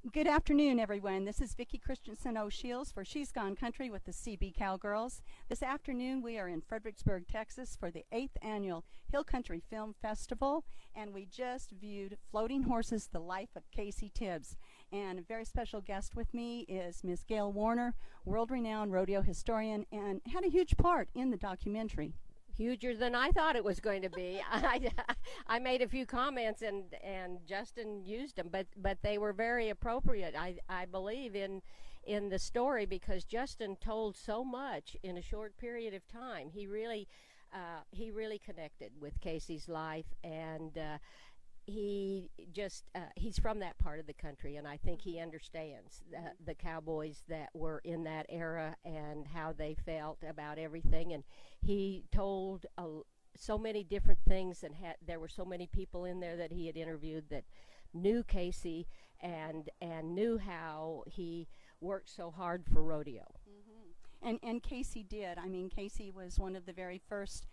Good afternoon, everyone. This is Vicki Christensen O'Shields for She's Gone Country with the CB Cowgirls. This afternoon we are in Fredricksburg, Texas for the 8th Annual Hill Country Film Festival, and we just viewed Floating Horses, The Life of Casey Tibbs. And a very special guest with me is Miss Gail Woerner, world-renowned rodeo historian, and had a huge part in the documentary. Huger than I thought it was going to be. I made a few comments and Justin used them, but they were very appropriate. I believe in the story because Justin told so much in a short period of time. He really connected with Casey's life, and he's from that part of the country, and I think he understands the cowboys that were in that era and how they felt about everything. And he told so many different things, and there were so many people in there that he had interviewed that knew Casey and knew how he worked so hard for rodeo. And Casey did. I mean, Casey was one of the very first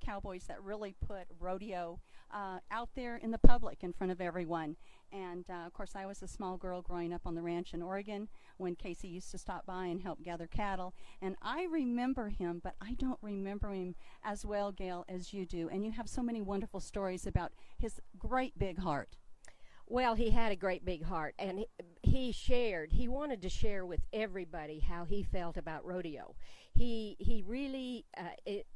cowboys that really put rodeo out there in the public in front of everyone. And of course, I was a small girl growing up on the ranch in Oregon when Casey used to stop by and help gather cattle. And I remember him, but I don't remember him as well, Gail, as you do. And you have so many wonderful stories about his great big heart. Well, he had a great big heart, and he wanted to share with everybody how he felt about rodeo. He really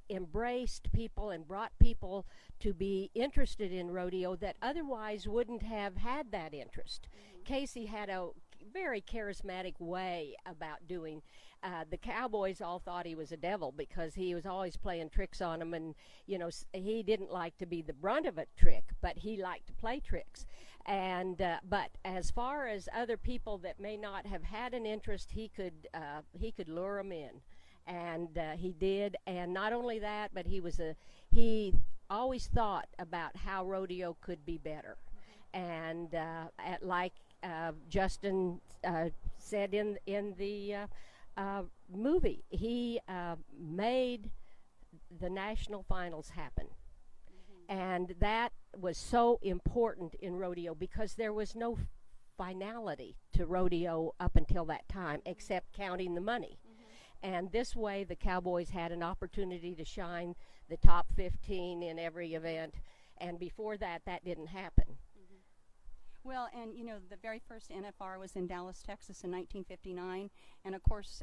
embraced people and brought people to be interested in rodeo that otherwise wouldn't have had that interest. Casey had a very charismatic way about doing. The cowboys all thought he was a devil because he was always playing tricks on them, and he didn't like to be the brunt of a trick, but he liked to play tricks. And but as far as other people that may not have had an interest, he could lure them in, and he did. And not only that, but he always thought about how rodeo could be better. And like Justin said in the movie, he made the national finals happen. And that was so important in rodeo because there was no finality to rodeo up until that time except counting the money. And this way the cowboys had an opportunity to shine the top 15 in every event, and before that didn't happen. Well, and the very first NFR was in Dallas, Texas in 1959, and of course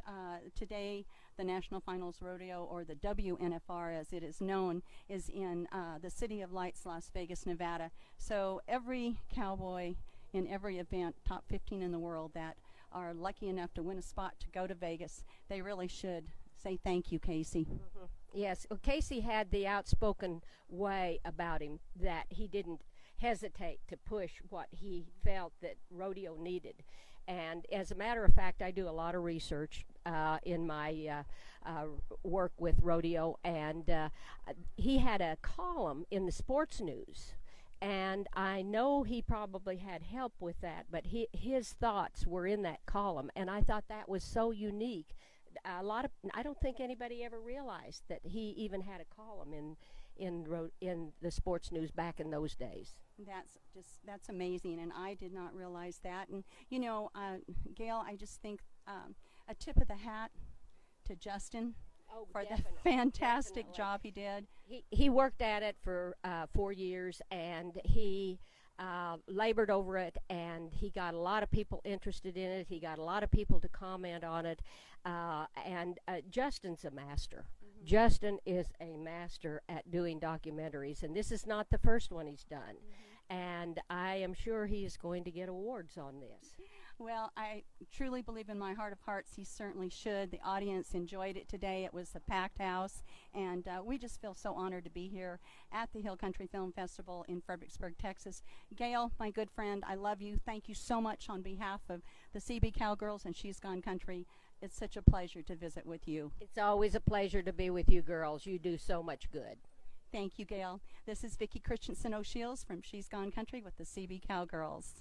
today the National Finals Rodeo, or the WNFR as it is known, is in the City of Lights, Las Vegas, Nevada. So every cowboy in every event, top 15 in the world, that are lucky enough to win a spot to go to Vegas, they really should say thank you, Casey. Yes, well, Casey had the outspoken way about him that he didn't hesitate to push what he felt that rodeo needed. And as a matter of fact, I do a lot of research in my work with rodeo, and he had a column in the sports news, and I know he probably had help with that, but his thoughts were in that column, and I thought that was so unique. I don't think anybody ever realized that he even had a column in the sports news back in those days. That's amazing, and I did not realize that. And Gail, I just think a tip of the hat to Justin for the fantastic job he did. He worked at it for 4 years, and he labored over it, and he got a lot of people interested in it. He got a lot of people to comment on it, and Justin's a master. Justin is a master at doing documentaries, and this is not the first one he's done. And I am sure he is going to get awards on this. Well, I truly believe in my heart of hearts he certainly should. The audience enjoyed it today. It was a packed house, and we just feel so honored to be here at the Hill Country Film Festival in Fredricksburg, Texas. Gail, my good friend, I love you. Thank you so much on behalf of the CB Cowgirls and She's Gone Country. It's such a pleasure to visit with you. It's always a pleasure to be with you girls. You do so much good. Thank you, Gail. This is Vicki Christensen O'Shields from She's Gone Country with the CB Cowgirls.